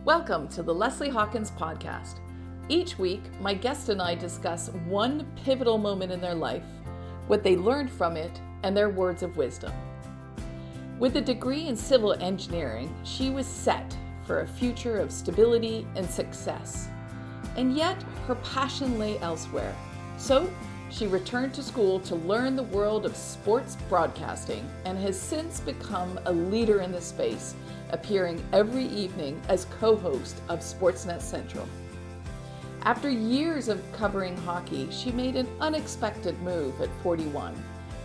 Welcome to the Leslie Hawkins Podcast. Each week, my guest and I discuss one pivotal moment in their life, what they learned from it, and their words of wisdom. With a degree in civil engineering, she was set for a future of stability and success. And yet, her passion lay elsewhere. So, she returned to school to learn the world of sports broadcasting and has since become a leader in the space, appearing every evening as co-host of Sportsnet Central. After years of covering hockey, she made an unexpected move at 41,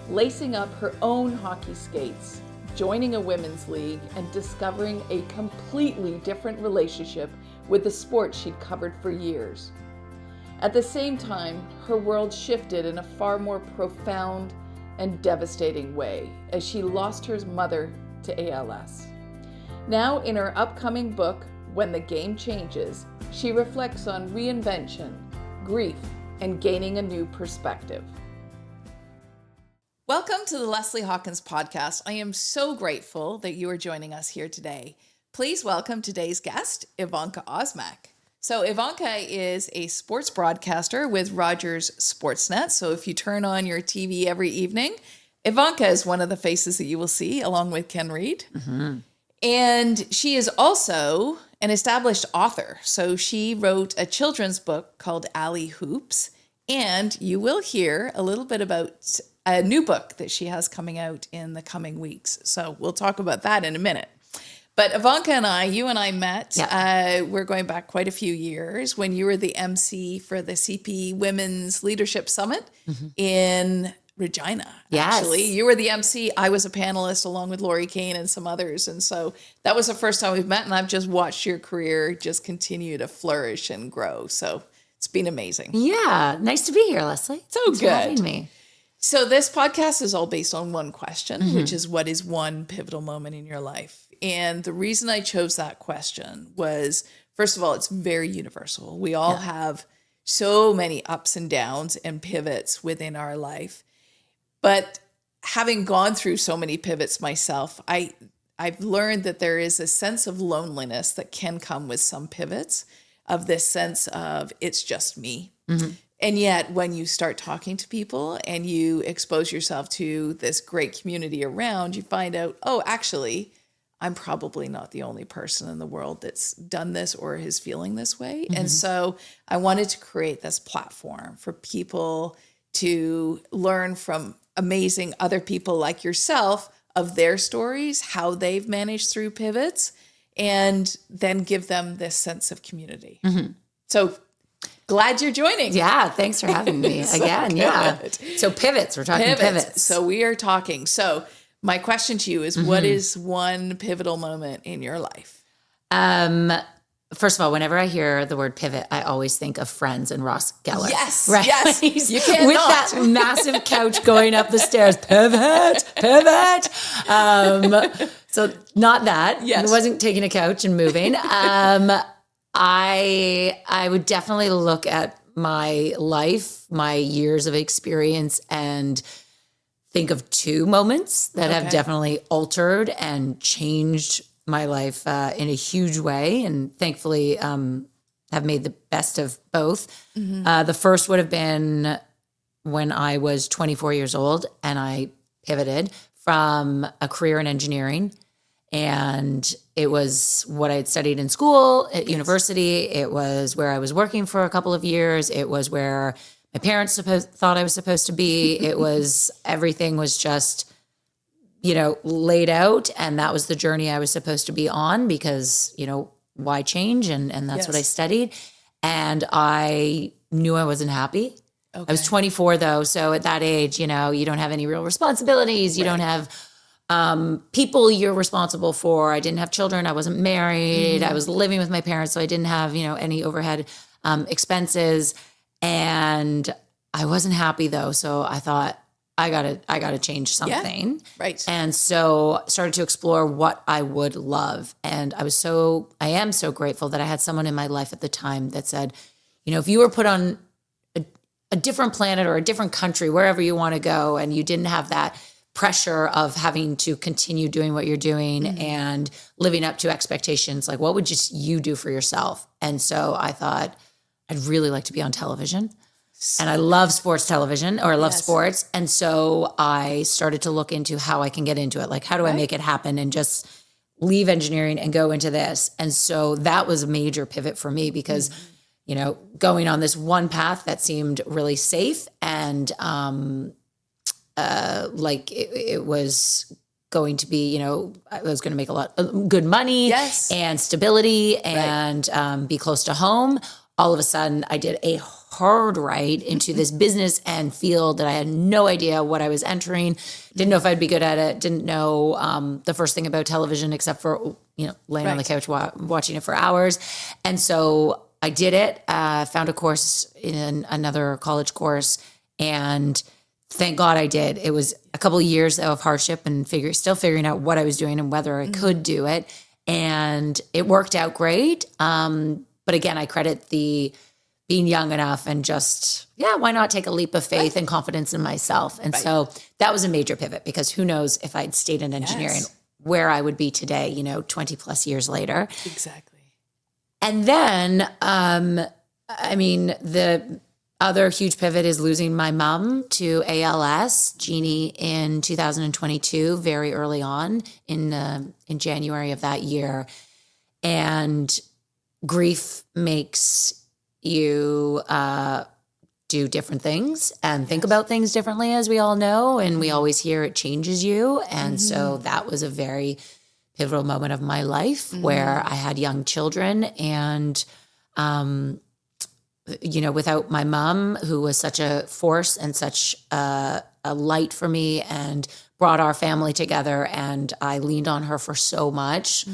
lacing up her own hockey skates, joining a women's league, and discovering a completely different relationship with the sport she'd covered for years. At the same time, her world shifted in a far more profound and devastating way as she lost her mother to ALS. Now, in her upcoming book, When the Game Changes, she reflects on reinvention, grief, and gaining a new perspective. Welcome to the Leslie Hawkins Podcast. I am so grateful that you are joining us here today. Please welcome today's guest, Evanka Osmak. So Evanka is a sports broadcaster with Rogers Sportsnet. So if you turn on your TV every evening, Evanka is one of the faces that you will see along with Ken Reed. Mm-hmm. And she is also an established author. So she wrote a children's book called Alley Hoops. And you will hear a little bit about a new book that she has coming out in the coming weeks. So we'll talk about that in a minute. But Evanka and you and I met, we're going back quite a few years when you were the MC for the CP Women's Leadership Summit in Regina. Yes. Actually, you were the MC. I was a panelist along with Lori Kane and some others. And so that was the first time we've met. And I've just watched your career just continue to flourish and grow. So it's been amazing. Yeah. Nice to be here, Leslie. Thanks for having me. So this podcast is all based on one question, which is what is one pivotal moment in your life? And the reason I chose that question was, first of all, it's very universal. We all have so many ups and downs and pivots within our life. But having gone through so many pivots myself, I've learned that there is a sense of loneliness that can come with some pivots, of this sense of it's just me. Mm-hmm. And yet when you start talking to people and you expose yourself to this great community around, you find out, oh, actually, I'm probably not the only person in the world that's done this or is feeling this way. Mm-hmm. And so I wanted to create this platform for people to learn from amazing other people like yourself of their stories, how they've managed through pivots, and then give them this sense of community. Mm-hmm. So glad you're joining. Yeah, thanks for having me again. Good. Yeah. So pivots, we're talking pivots. So we are talking. So my question to you is, what is one pivotal moment in your life? First of all, whenever I hear the word pivot, I always think of Friends and Ross Geller. Yes, right? yes. You can't with not. that massive couch going up the stairs. Pivot. So not that. Yes. It wasn't taking a couch and moving. I would definitely look at my life, my years of experience, and think of two moments that have definitely altered and changed my life in a huge way, and thankfully have made the best of both. Mm-hmm. The first would have been when I was 24 years old and I pivoted from a career in engineering. And it was what I had studied in school, at university. It was where I was working for a couple of years. It was where my parents thought I was supposed to be. It was, everything was just, laid out. And that was the journey I was supposed to be on because, why change? And that's what I studied. And I knew I wasn't happy. Okay. I was 24 though. So at that age, you don't have any real responsibilities. You don't have people you're responsible for. I didn't have children. I wasn't married. I was living with my parents. So I didn't have, any overhead expenses. And I wasn't happy though. So I thought, I gotta change something. Yeah, right. And so started to explore what I would love. And I am so grateful that I had someone in my life at the time that said, if you were put on a different planet or a different country, wherever you want to go, and you didn't have that pressure of having to continue doing what you're doing and living up to expectations. Like, what would you do for yourself? And so I thought, I'd really like to be on television. And I love sports television, or I love sports. And so I started to look into how I can get into it. Like, how do I make it happen and just leave engineering and go into this? And so that was a major pivot for me because, you know, going on this one path that seemed really safe and like it was going to be, you know, I was going to make a lot of good money and stability and be close to home. All of a sudden, I did a hard right into this business and field that I had no idea what I was entering. Didn't know if I'd be good at it. Didn't know the first thing about television except for, you know, laying on the couch watching it for hours. And so I did it, found a course in another college course, and thank God I did. It was a couple of years of hardship and still figuring out what I was doing and whether I could do it. And it worked out great. But again, I credit the being young enough and just, why not take a leap of faith and confidence in myself? And so that was a major pivot, because who knows if I'd stayed in engineering, where I would be today, you know, 20 plus years later. Exactly. And then, I mean, the other huge pivot is losing my mom to ALS, Jeannie, in 2022, very early on in January of that year. And grief makes you do different things and think about things differently, as we all know. And we always hear it changes you. And so that was a very pivotal moment of my life where I had young children. And, you know, without my mom, who was such a force and such a light for me and brought our family together, and I leaned on her for so much.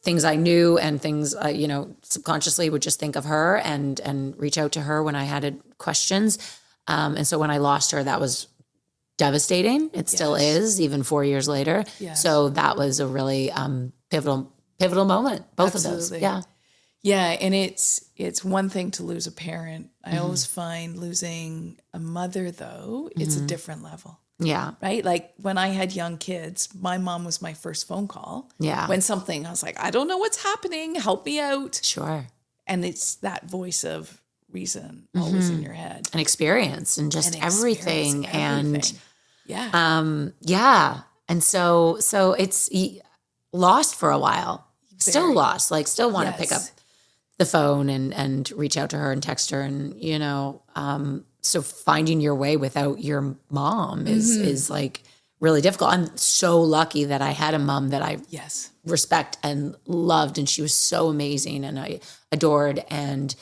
Things I knew and things, you know, subconsciously would just think of her and reach out to her when I had questions. And so when I lost her, that was devastating. It still is, even 4 years later. So that was a really pivotal moment, both of those. Yeah. Yeah, and it's one thing to lose a parent. I always find losing a mother, though, it's a different level. Yeah. Right? Like when I had young kids, my mom was my first phone call. Yeah. When something, I was like, I don't know what's happening. Help me out. Sure. And it's that voice of reason always in your head. And experience and just everything. And yeah. And so it's lost for a while. Still lost. Like, still want to pick up the phone and reach out to her and text her, and, you know, so finding your way without your mom is like really difficult. I'm so lucky that I had a mom that I respect and loved, and she was so amazing and I adored. And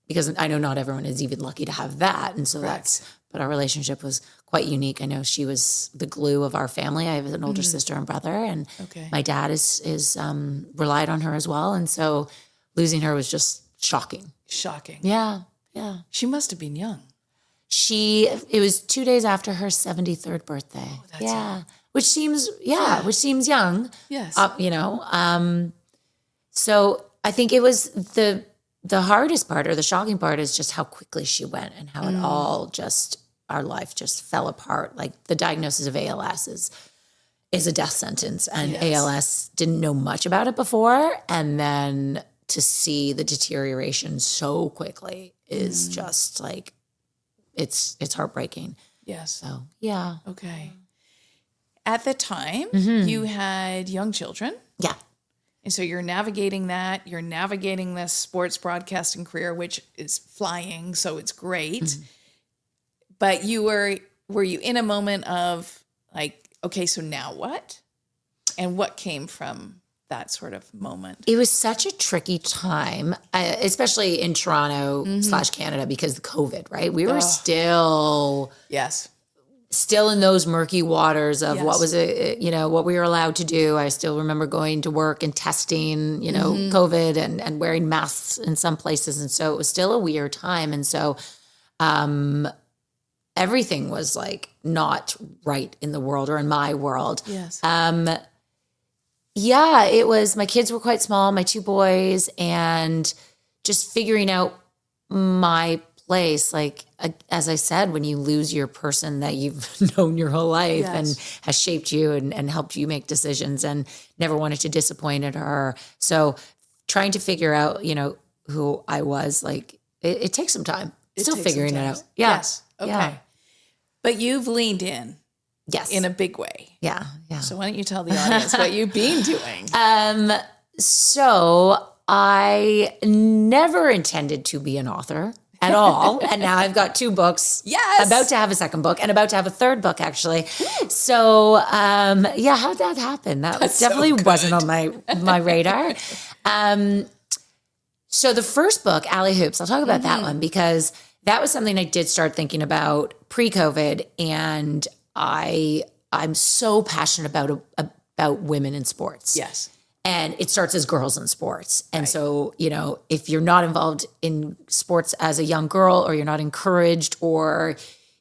because I know not everyone is even lucky to have that. And so but our relationship was quite unique. I know she was the glue of our family. I have an older sister and brother, and my dad is relied on her as well. And so losing her was just shocking. Yeah. Yeah. She must have been young. It was 2 days after her 73rd birthday. Oh, that's young. Which seems young. Yes. You know, so I think it was the hardest part, or the shocking part, is just how quickly she went and how it all our life just fell apart. Like, the diagnosis of ALS is a death sentence, and ALS, didn't know much about it before. And then to see the deterioration so quickly is just like, it's heartbreaking. Yes. So, yeah. Okay. At the time, you had young children. Yeah. And so you're navigating that. You're navigating this sports broadcasting career, which is flying, so it's great. But were you in a moment of like, okay, so now what? And what came from that sort of moment? It was such a tricky time, especially in Toronto / Canada, because of COVID, right? We were still in those murky waters of what was it, you know, what we were allowed to do. I still remember going to work and testing, you know, COVID and wearing masks in some places. And so it was still a weird time. And so everything was like not right in the world, or in my world. Yes. Yeah, it was, my kids were quite small, my two boys, and just figuring out my place, like, as I said, when you lose your person that you've known your whole life and has shaped you and helped you make decisions and never wanted to disappoint her. So trying to figure out, who I was, like, it takes some time. Still figuring it out. Yeah. Yes. Okay. Yeah. But you've leaned in. Yes. In a big way. Yeah. Yeah. So why don't you tell the audience what you've been doing? So I never intended to be an author at all. And now I've got 2 books. Yes. About to have a second book and about to have a third book, actually. So, how'd that happen? That definitely wasn't on my radar. So the first book, Alley Hoops, I'll talk about that one because that was something I did start thinking about pre-COVID. And I'm so passionate about women in sports. Yes. And it starts as girls in sports. And so, if you're not involved in sports as a young girl, or you're not encouraged, or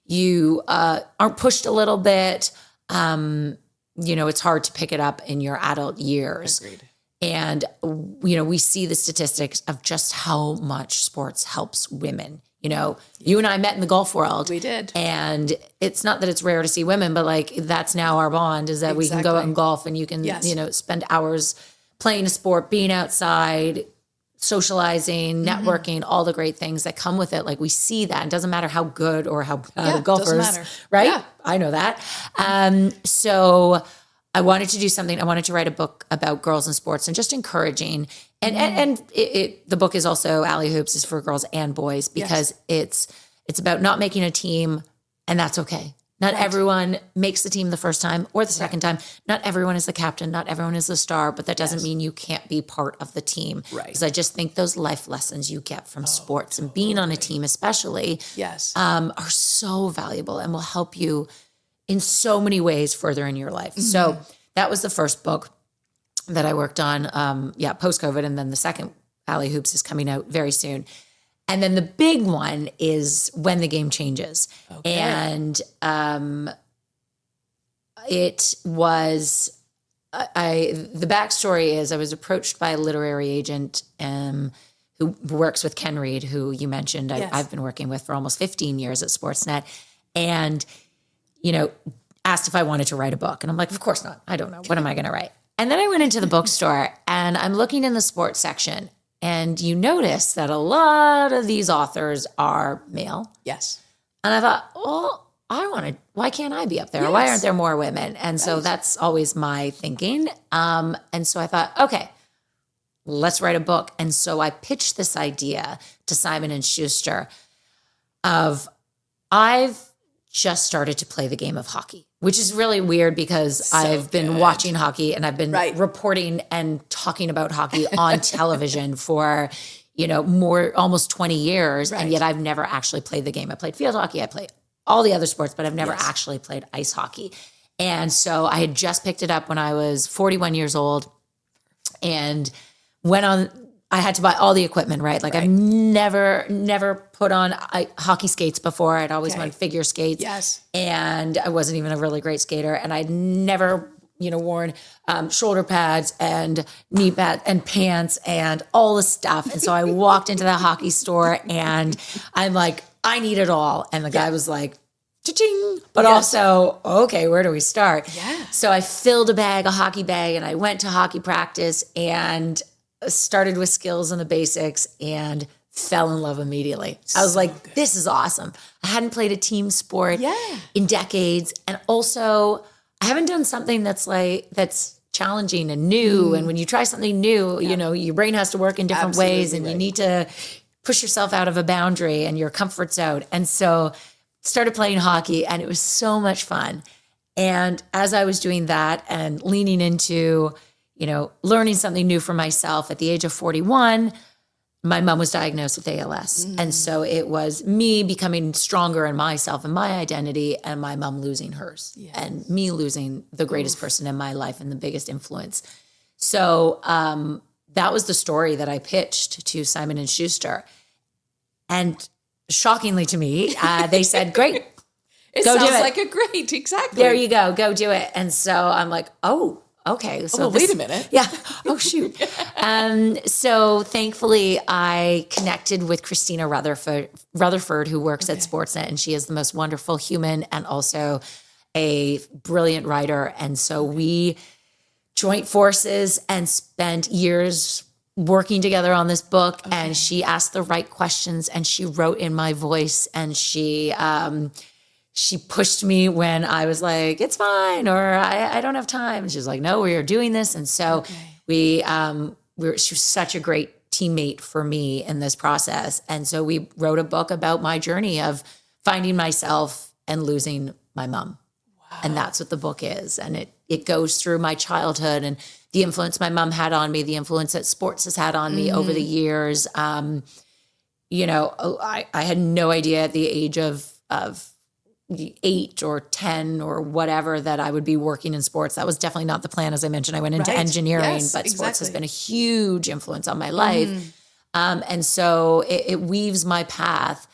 you aren't pushed a little bit, it's hard to pick it up in your adult years. Agreed. And, we see the statistics of just how much sports helps women. You and I met in the golf world. We did. And it's not that it's rare to see women, but like that's now our bond is that we can go out and golf and you can, spend hours playing a sport, being outside, socializing, networking, all the great things that come with it. Like we see that. It doesn't matter how good or how bad a golfer is, right? Yeah. I know that. So I wanted to do something. I wanted to write a book about girls in sports and just encouraging. And the book is also Alley Hoops is for girls and boys because it's about not making a team, and that's okay. Not everyone makes the team the first time or the second time. Not everyone is the captain. Not everyone is the star, but that doesn't mean you can't be part of the team. Right. Because I just think those life lessons you get from sports and being on a team especially are so valuable and will help you in so many ways further in your life. Mm-hmm. So that was the first book that I worked on, post-COVID. And then the second, Alley Hoops, is coming out very soon. And then the big one is When the Game Changes. Okay. And it was, the backstory is I was approached by a literary agent who works with Ken Reed, who you mentioned I've been working with for almost 15 years at Sportsnet. And, asked if I wanted to write a book. And I'm like, of course not. I don't know. What am I going to write? And then I went into the bookstore and I'm looking in the sports section. And you notice that a lot of these authors are male. Yes. And I thought, well, why can't I be up there? Yes. Why aren't there more women? And so that's always my thinking. And so I thought, okay, let's write a book. And so I pitched this idea to Simon & Schuster of I've just started to play the game of hockey, which is really weird because I've been watching hockey and I've been reporting and talking about hockey on television for, almost 20 years. And yet I've never actually played the game. I played field hockey. I played all the other sports, but I've never actually played ice hockey. And so I had just picked it up when I was 41 years old and I had to buy all the equipment, right? Like I've never put on hockey skates before. I'd always won figure skates. Yes. And I wasn't even a really great skater. And I'd never, worn shoulder pads and knee pads and pants and all the stuff. And so I walked into the hockey store and I'm like, I need it all. And the guy was like, cha-ching, but also, okay, where do we start? Yeah. So I filled a hockey bag, and I went to hockey practice and started with skills and the basics and fell in love immediately. I was like, this is awesome. I hadn't played a team sport in decades. And also I haven't done something that's challenging and new. And when you try something new, your brain has to work in different ways and you need to push yourself out of a boundary and your comfort zone. And so started playing hockey and it was so much fun. And as I was doing that and leaning into learning something new for myself at the age of 41, my mom was diagnosed with ALS. Mm. And so it was me becoming stronger in myself and my identity and my mom losing hers and me losing the greatest person in my life and the biggest influence. So that was the story that I pitched to Simon & Schuster. And shockingly to me, they said, great. It sounds like a great, exactly. There you go. Go do it. And so I'm like, oh, okay. So well, wait a minute. Yeah. Oh, shoot. So thankfully I connected with Christina Rutherford, who works at Sportsnet, and she is the most wonderful human and also a brilliant writer. And so we joined forces and spent years working together on this book. And she asked the right questions and she wrote in my voice, and she pushed me when I was like, it's fine, or I don't have time. And she was like, no, we are doing this. And so she was such a great teammate for me in this process. And so we wrote a book about my journey of finding myself and losing my mom. Wow. And that's what the book is. And it goes through my childhood and the influence my mom had on me, the influence that sports has had on me over the years. You know, I had no idea at the age of 8 or 10 or whatever that I would be working in sports. That was definitely not the plan. As I mentioned, I went into engineering, but sports has been a huge influence on my life. And so it weaves my path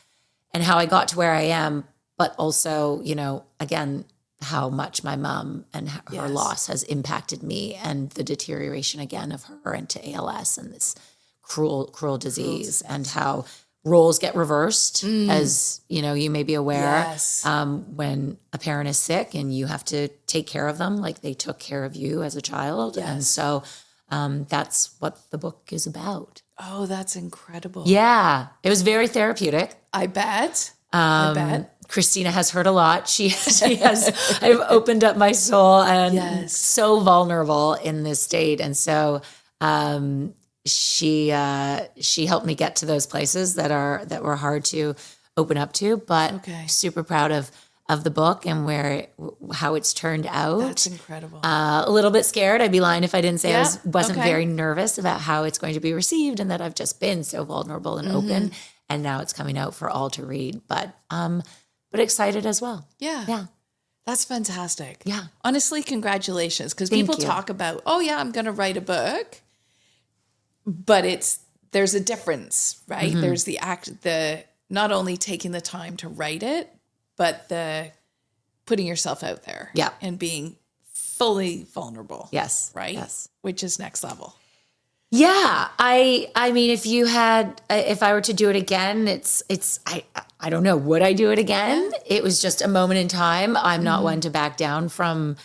and how I got to where I am, but also, you know, again, how much my mom and her loss has impacted me, and the deterioration again of her into ALS and this cruel disease, and how roles get reversed, as you know, you may be aware, when a parent is sick and you have to take care of them like they took care of you as a child. And so that's what the book is about. Oh, that's incredible. Yeah. It was very therapeutic. I bet. Christina has heard a lot. She has, I've opened up my soul and so vulnerable in this state. And so, she helped me get to those places that were hard to open up to, but super proud of the book and how it's turned out. That's incredible. A little bit scared. I'd be lying if I didn't say I wasn't very nervous about how it's going to be received, and that I've just been so vulnerable and open, and now it's coming out for all to read, but excited as well. Yeah. That's fantastic. Yeah. Honestly, congratulations. Because people talk about, oh yeah, I'm going to write a book. But there's a difference, right? There's the not only taking the time to write it, but the putting yourself out there and being fully vulnerable. Yes. Right? Yes. Which is next level. Yeah. I mean, if I were to do it again, I don't know, would I do it again? Yeah. It was just a moment in time. I'm not one to back down from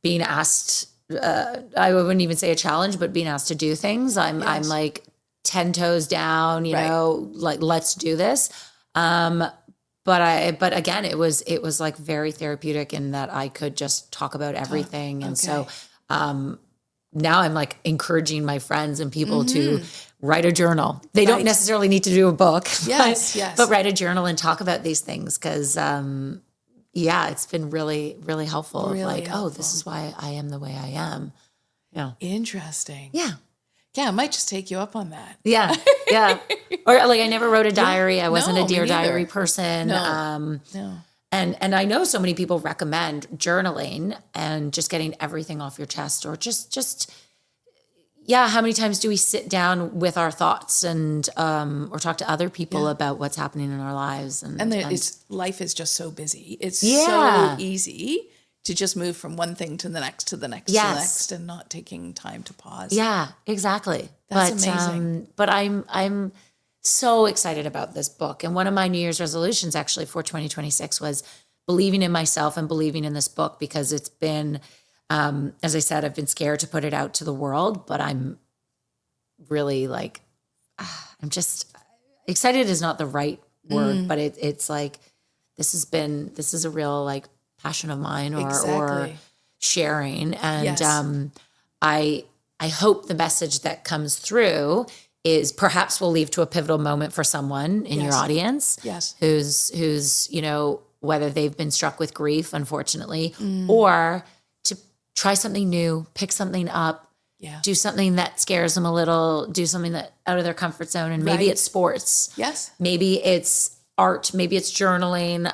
being asked. I wouldn't even say a challenge, but being asked to do things. I'm like 10 toes down, you know, like, let's do this. But again, it was like very therapeutic in that I could just talk about everything. And so, now I'm like encouraging my friends and people to write a journal. They don't necessarily need to do a book, but write a journal and talk about these things. Cause, it's been really, really helpful. Really helpful. Oh, this is why I am the way I am. Yeah. Interesting. Yeah. Yeah. I might just take you up on that. Yeah. Yeah. Or like, I never wrote a diary. I wasn't a Dear Diary person. No. And I know so many people recommend journaling and just getting everything off your chest, or just how many times do we sit down with our thoughts and or talk to other people about what's happening in our lives? And life is just so busy. It's so easy to just move from one thing to the next, to the next, to the next, and not taking time to pause. Yeah, exactly. That's amazing. But I'm so excited about this book. And one of my New Year's resolutions actually for 2026 was believing in myself and believing in this book, because it's been, as I said, I've been scared to put it out to the world, but I'm really like, I'm just excited is not the right word, but it's like, this is a real like passion of mine or sharing. And I hope the message that comes through is perhaps will lead to a pivotal moment for someone in your audience who's, you know, whether they've been struck with grief, unfortunately, or to try something new, pick something up, do something that scares them a little, do something that out of their comfort zone. And maybe it's sports. Yes. Maybe it's art. Maybe it's journaling,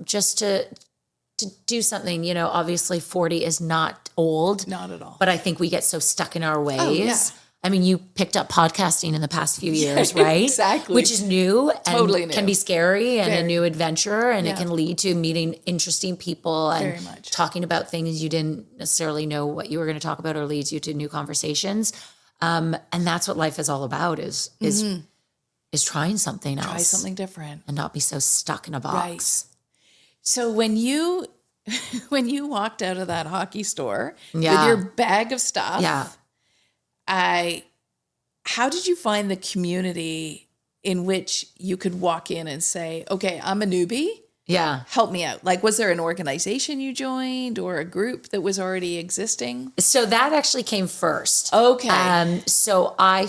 just to do something. You know, obviously 40 is not old. Not at all. But I think we get so stuck in our ways. I mean, you picked up podcasting in the past few years, right? Exactly. Which is new and Totally new. can be scary and Very. a new adventure. And Yeah. it can lead to meeting interesting people and Very much. talking about things you didn't necessarily know what you were going to talk about, or leads you to new conversations. And that's what life is all about is trying something else. Try something different. And not be so stuck in a box. Right. So when you walked out of that hockey store with your bag of stuff, how did you find the community in which you could walk in and say, okay, I'm a newbie. Yeah. Help me out. Like, was there an organization you joined or a group that was already existing? So that actually came first. Okay. So I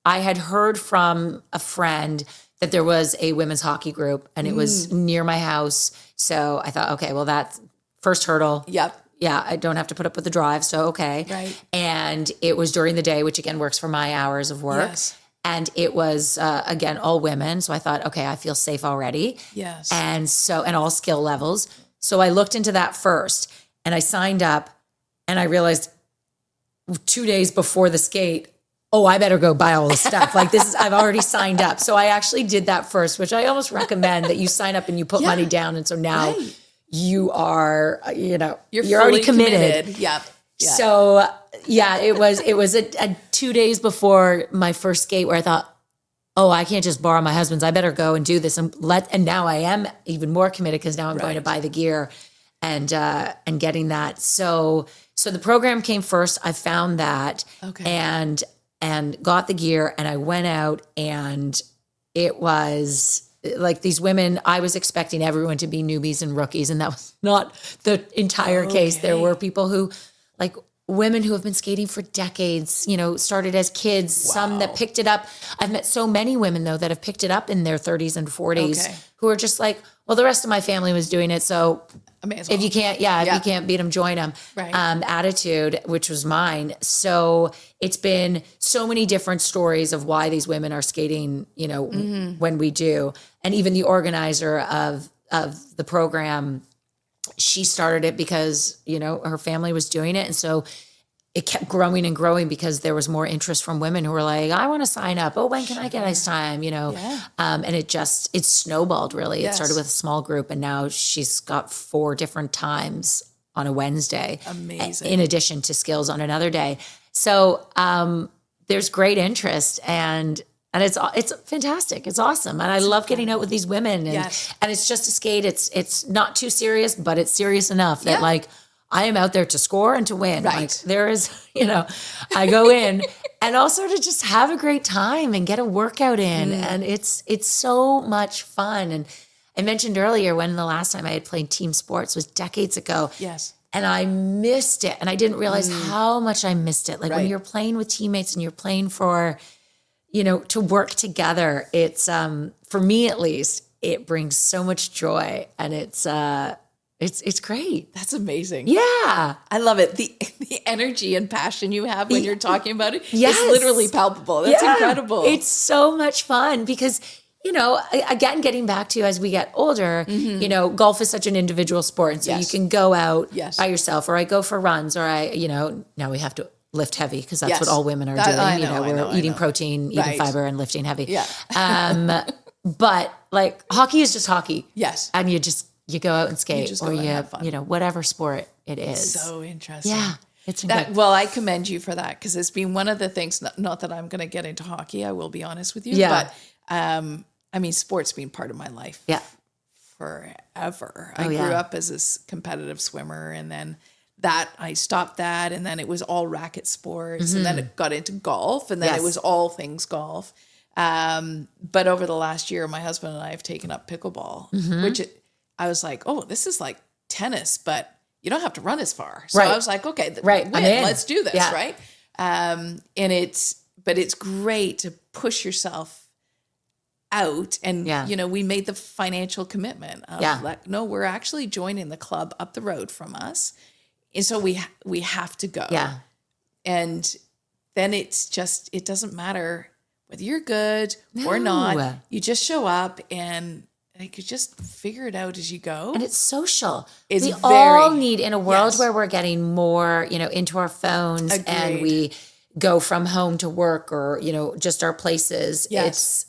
had heard from a friend that there was a women's hockey group and it was near my house. So I thought, okay, well, that's first hurdle. Yep. Yeah, I don't have to put up with the drive, so okay. Right. And it was during the day, which again works for my hours of work. Yes. And it was, again, all women. So I thought, okay, I feel safe already. Yes. And all skill levels. So I looked into that first and I signed up and I realized 2 days before the skate, oh, I better go buy all this stuff. Like I've already signed up. So I actually did that first, which I almost recommend that you sign up and you put money down. And so now you are, you're already committed. Yep. Yeah. So it was a 2 days before my first skate where I thought, oh, I can't just borrow my husband's. I better go and do this and now I am even more committed because now I'm going to buy the gear and getting that. So the program came first. I found that and got the gear and I went out and it was like these women, I was expecting everyone to be newbies and rookies, and that was not the entire case. There were people who, like women who have been skating for decades, started as kids, some that picked it up. I've met so many women, though, that have picked it up in their 30s and 40s who are just like, well, the rest of my family was doing it, so if you can't, if you can't beat them, join them. Right. Attitude, which was mine. So it's been so many different stories of why these women are skating, when we do. And even the organizer of the program, she started it because, her family was doing it. And so it kept growing and growing because there was more interest from women who were like, I want to sign up. Oh, when can I get ice time? And it snowballed really. Yes. It started with a small group and now she's got 4 different times on a Wednesday. Amazing. In addition to skills on another day. So there's great interest and it's fantastic. It's awesome. And I love getting out with these women and it's just a skate. It's not too serious, but it's serious enough that like, I am out there to score and to win. Right. Like there is, I go in and also to just have a great time and get a workout in. And it's so much fun. And I mentioned earlier when the last time I had played team sports was decades ago. Yes. And I missed it. And I didn't realize how much I missed it. Like when you're playing with teammates and you're playing for, to work together, it's, for me at least, it brings so much joy and it's great. That's amazing. Yeah. I love it. The energy and passion you have when you're talking about it Yes. is literally palpable. That's incredible. It's so much fun because, again, getting back to as we get older, golf is such an individual sport. And so you can go out by yourself or I go for runs or now we have to lift heavy because that's what all women are doing. We're eating protein, eating fiber and lifting heavy. Yeah. But like hockey is just hockey. Yes. And you go out and skate or you whatever sport it is. So interesting. Yeah. It's incredible. Well, I commend you for that because it's been one of the things, not that I'm going to get into hockey, I will be honest with you, but sport's been part of my life forever. I grew up as this competitive swimmer and then I stopped that and then it was all racket sports and then it got into golf and then it was all things golf. But over the last year, my husband and I have taken up pickleball, which I was like, oh, this is like tennis, but you don't have to run as far. So I was like, okay, let's do this, right? But it's great to push yourself out. And, we made the financial commitment of no, we're actually joining the club up the road from us. And so we have to go. Yeah. And then it's just, it doesn't matter whether you're good or not. You just show up and you could just figure it out as you go. And it's social. All need in a world where we're getting more, into our phones. Agreed. And we, go from home to work or, just our places. Yes.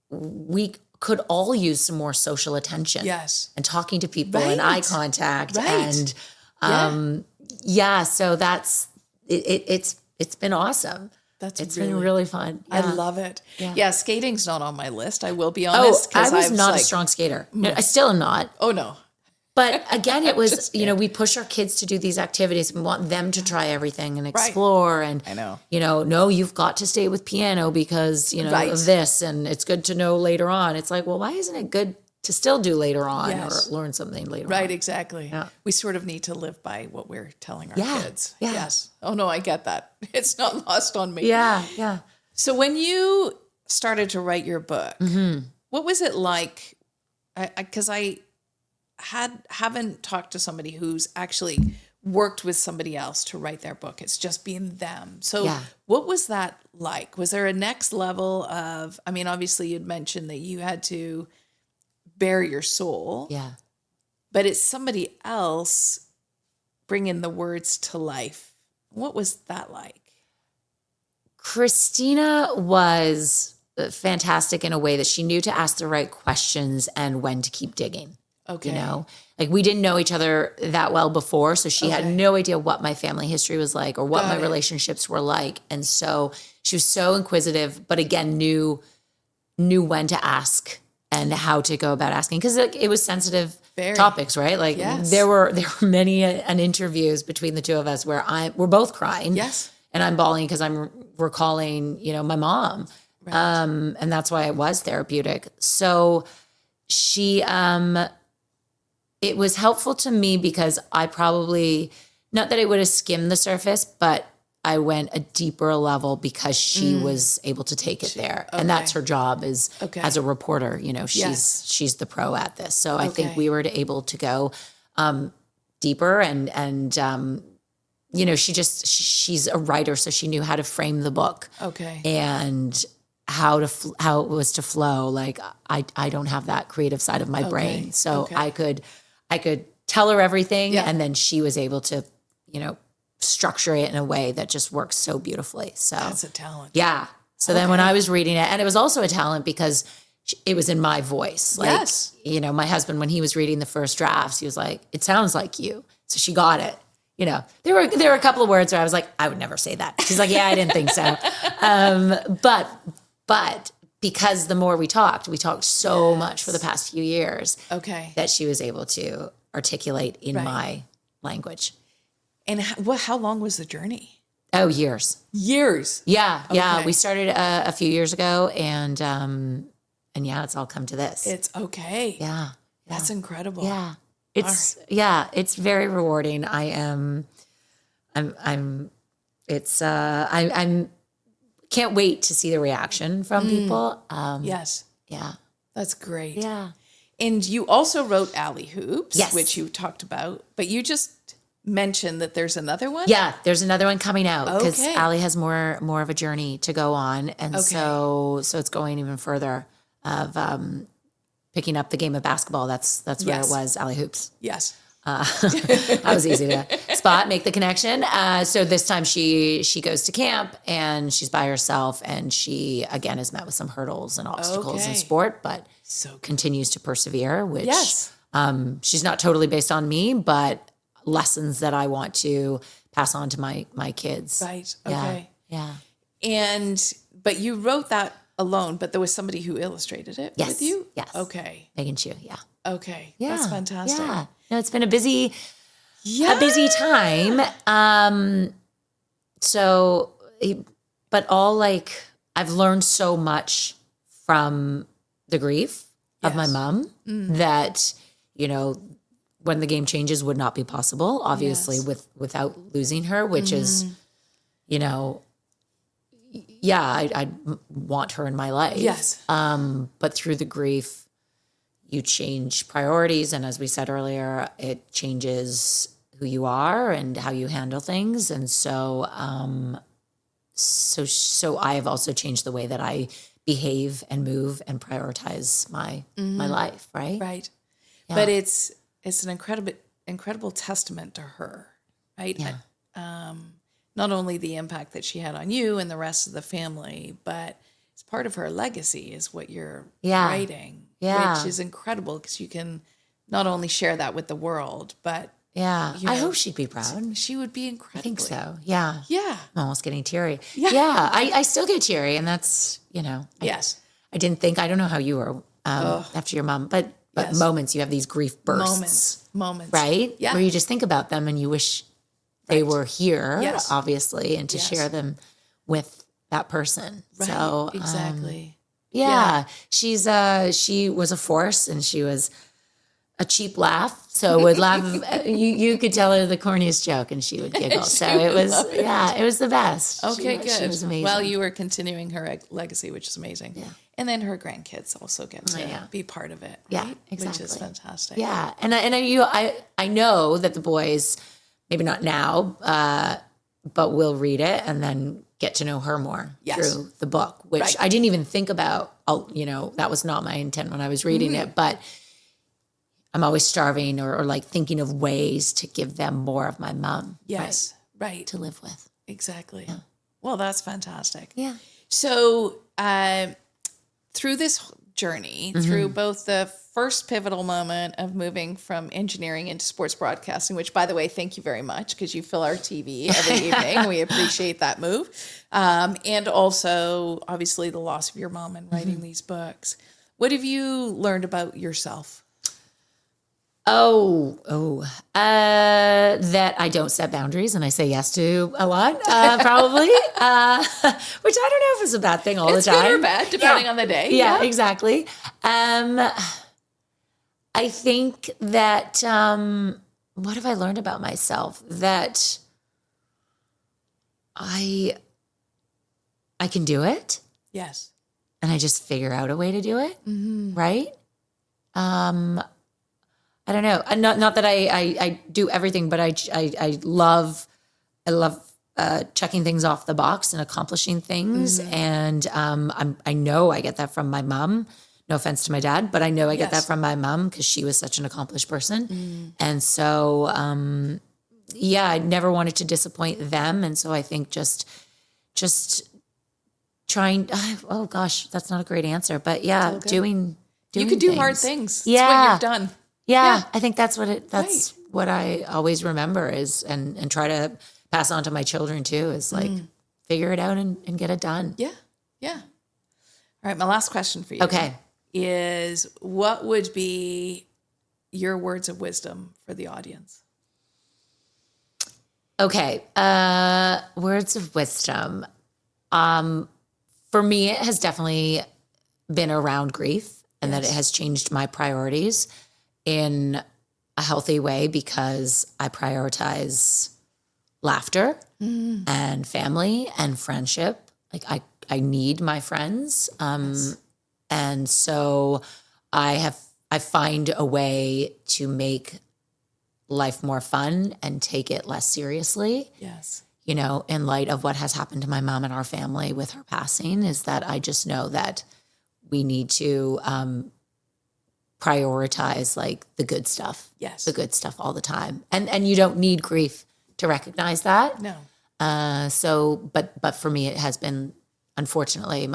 We could all use some more social attention. Yes. And talking to people and eye contact. Right. And so that's it's been awesome. It's been really fun. Yeah. I love it. Yeah. Skating's not on my list. I will be honest. I was not a strong skater. No, I still am not. Oh no. But again, it was, we push our kids to do these activities. We want them to try everything and explore. And, I know. No, you've got to stay with piano because, of this. And it's good to know later on. It's like, well, why isn't it good to still do later on or learn something later on? Right, exactly. Yeah. We sort of need to live by what we're telling our kids. Yeah. Yes. Oh, no, I get that. It's not lost on me. Yeah. So when you started to write your book, what was it like? Because I haven't talked to somebody who's actually worked with somebody else to write their book. It's just been them. So what was that like? Was there a next level of, obviously you'd mentioned that you had to bare your soul. Yeah. But it's somebody else bringing the words to life. What was that like? Christina was fantastic in a way that she knew to ask the right questions and when to keep digging. Okay. Like we didn't know each other that well before. So she had no idea what my family history was like or what my relationships were like. And so she was so inquisitive, but again, knew when to ask and how to go about asking. Cause it was sensitive topics, right? Like there were many an interviews between the two of us where we're both crying. Yes. And I'm bawling because I'm recalling, my mom. Right. And that's why it was therapeutic. So she, it was helpful to me because I probably, not that it would have skimmed the surface, but I went a deeper level because she was able to take it there. And that's her job is as a reporter, she's the pro at this. So I think we were able to go deeper and she's a writer. So she knew how to frame the book and how it was to flow. Like I don't have that creative side of my brain. So I could tell her everything and then she was able to, structure it in a way that just works so beautifully. So that's a talent. Yeah. So then when I was reading it, and it was also a talent because it was in my voice. Like, my husband, when he was reading the first drafts, he was like, it sounds like you. So she got it. There were a couple of words where I was like, I would never say that. She's like, yeah, I didn't think so. But because the more we talked so much for the past few years. That she was able to articulate in my language. And how long was the journey? Oh, years. Years. Yeah. Yeah. We started a few years ago and it's all come to this. It's okay. Yeah. That's incredible. Yeah. It's very rewarding. I'm can't wait to see the reaction from people. Yes. Yeah. That's great. Yeah. And you also wrote Alley Hoops, yes. which you talked about, but you just mentioned that there's another one? Yeah, there's another one coming out because Allie has more of a journey to go on. And so it's going even further of picking up the game of basketball. That's where it was, Alley Hoops. Yes. That was easy to spot, make the connection. So this time she goes to camp and she's by herself and she, again, has met with some hurdles and obstacles in sport, but continues to persevere, which she's not totally based on me, but lessons that I want to pass on to my kids. Right. Okay. Yeah. But you wrote that alone, but there was somebody who illustrated it with you? Yes. Okay. Megan Chu. Yeah. Okay. Yeah. That's fantastic. Yeah. No, it's been a busy time. But I've learned so much from the grief of my mom that, when the game changes would not be possible, obviously, without losing her, which is, I'd want her in my life. Yes. But through the grief, you change priorities. And as we said earlier, it changes who you are and how you handle things. And so I have also changed the way that I behave and move and prioritize my life, right? Right. Yeah. But it's an incredible testament to her, right? Yeah. not only the impact that she had on you and the rest of the family, but it's part of her legacy is what you're writing, which is incredible because you can not only share that with the world, but I hope she'd be proud. She would be incredible. I think so. Yeah. Yeah. I'm almost getting teary. Yeah. I still get teary, and that's, yes. I didn't think, I don't know how you were after your mom, but moments, you have these grief bursts. Moments. Right? Yeah. Where you just think about them and you wish they were here, obviously, and to share them with that person. Right. So exactly. She was a force, and she was a cheap laugh. So would laugh. You could tell her the corniest joke and she would giggle. So it was the best. Okay, good. She was amazing. Well, you were continuing her legacy, which is amazing. Yeah. And then her grandkids also get to be part of it. Right? Yeah, exactly. Which is fantastic. Yeah. And I know that the boys, maybe not now, but will read it and then get to know her more through the book, which I didn't even think about. That was not my intent when I was reading it, but I'm always starving or like thinking of ways to give them more of my mom. Yes, right. To live with. Exactly. Yeah. Well, that's fantastic. Yeah. So through this journey, through both the first pivotal moment of moving from engineering into sports broadcasting, which, by the way, thank you very much because you fill our TV every evening. We appreciate that move. And also, obviously, the loss of your mom and writing these books. What have you learned about yourself? That I don't set boundaries and I say yes to a lot, probably, which I don't know if it's a bad thing all the time. It's good or bad, depending on the day. Yeah, exactly. I think that, what have I learned about myself? That I can do it. Yes. And I just figure out a way to do it. Right? I don't know. Not that I do everything, but I love checking things off the box and accomplishing things. And I know I get that from my mom. No offense to my dad, but I know I get that from my mom because she was such an accomplished person. And so, I never wanted to disappoint them. And so I think just trying. Oh gosh, that's not a great answer, but doing. You could do things. hard things. That's what you've done. Yeah, I think that's what I always remember is and try to pass on to my children too is like figure it out and get it done. Yeah. Yeah. All right, my last question for you. Okay. Is what would be your words of wisdom for the audience? Okay. Words of wisdom. For me, it has definitely been around grief and that it has changed my priorities in a healthy way because I prioritize laughter and family and friendship. Like I need my friends. And so I find a way to make life more fun and take it less seriously. Yes. In light of what has happened to my mom and our family with her passing is that I just know that we need to prioritize like the good stuff. Yes. The good stuff all the time. And you don't need grief to recognize that. No. But for me, it has been, unfortunately,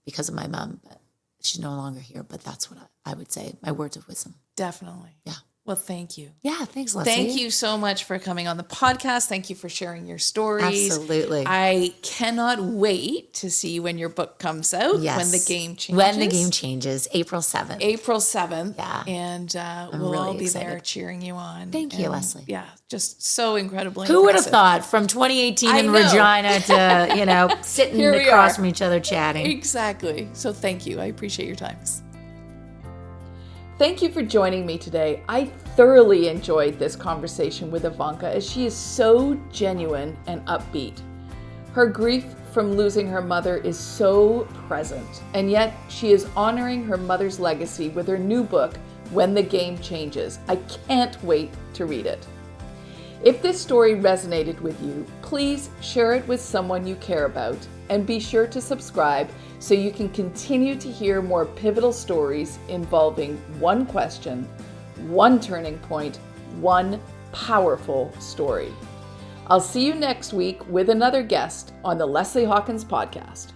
because of my mom, but she's no longer here, but that's what I would say, my words of wisdom. Definitely. Yeah. Well, thank you. Yeah, thanks, Leslie. Thank you so much for coming on the podcast. Thank you for sharing your stories. Absolutely. I cannot wait to see when your book comes out. Yes. When the game changes. When the game changes, April 7th. April 7th. Yeah. And we'll really all be excited. there cheering you on. Thank you, Leslie. Yeah, just so incredibly Who would have impressive. thought from 2018 in Regina to, sitting Here we across are. from each other chatting. Exactly. So thank you. I appreciate your time. Thank you for joining me today. I thoroughly enjoyed this conversation with Evanka as she is so genuine and upbeat. Her grief from losing her mother is so present, and yet she is honoring her mother's legacy with her new book, When the Game Changes. I can't wait to read it. If this story resonated with you, please share it with someone you care about and be sure to subscribe so you can continue to hear more pivotal stories involving one question, one turning point, one powerful story. I'll see you next week with another guest on the Leslie Hawkins Podcast.